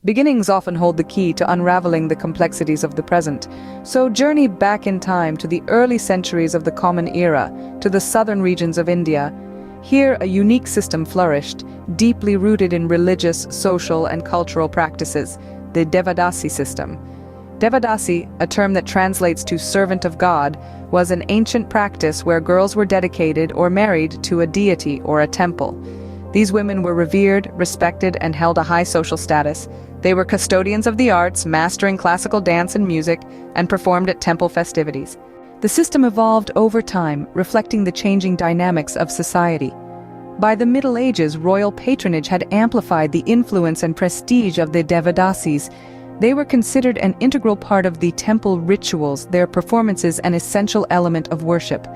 Beginnings often hold the key to unraveling the complexities of the present. So journey back in time to the early centuries of the Common Era, to the southern regions of India. Here, a unique system flourished, deeply rooted in religious, social, and cultural practices, the Devadasi system. Devadasi, a term that translates to servant of God, was an ancient practice where girls were dedicated or married to a deity or a temple. These women were revered, respected, and held a high social status. They were custodians of the arts, mastering classical dance and music, and performed at temple festivities. The system evolved over time, reflecting the changing dynamics of society. By the Middle Ages, royal patronage had amplified the influence and prestige of the Devadasis. They were considered an integral part of the temple rituals, their performances an essential element of worship.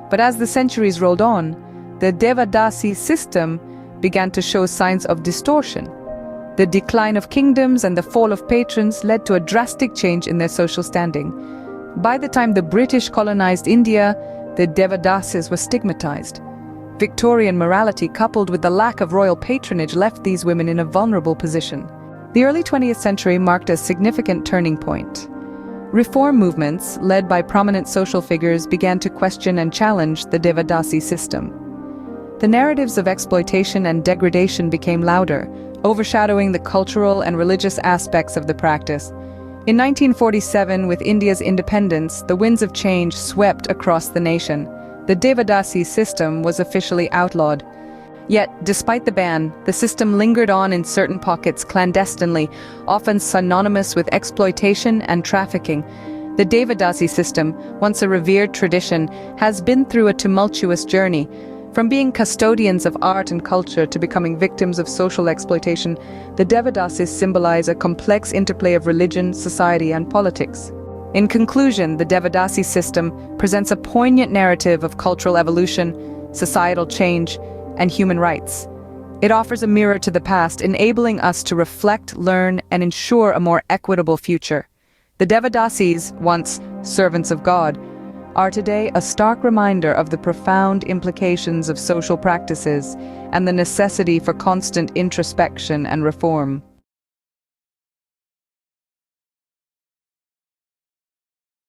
But as the centuries rolled on, the Devadasi system began to show signs of distortion. The decline of kingdoms and the fall of patrons led to a drastic change in their social standing. By the time the British colonized India, the Devadasis were stigmatized. Victorian morality coupled with the lack of royal patronage left these women in a vulnerable position. The early 20th century marked a significant turning point. Reform movements, led by prominent social figures, began to question and challenge the Devadasi system. The narratives of exploitation and degradation became louder, overshadowing the cultural and religious aspects of the practice. In 1947, with India's independence, the winds of change swept across the nation. The Devadasi system was officially outlawed. Yet, despite the ban, the system lingered on in certain pockets clandestinely, often synonymous with exploitation and trafficking. The Devadasi system, once a revered tradition, has been through a tumultuous journey. From being custodians of art and culture to becoming victims of social exploitation, the Devadasis symbolize a complex interplay of religion, society, and politics. In conclusion, the Devadasi system presents a poignant narrative of cultural evolution, societal change, and human rights. It offers a mirror to the past, enabling us to reflect, learn, and ensure a more equitable future. The Devadasis, once servants of God, are today a stark reminder of the profound implications of social practices and the necessity for constant introspection and reform.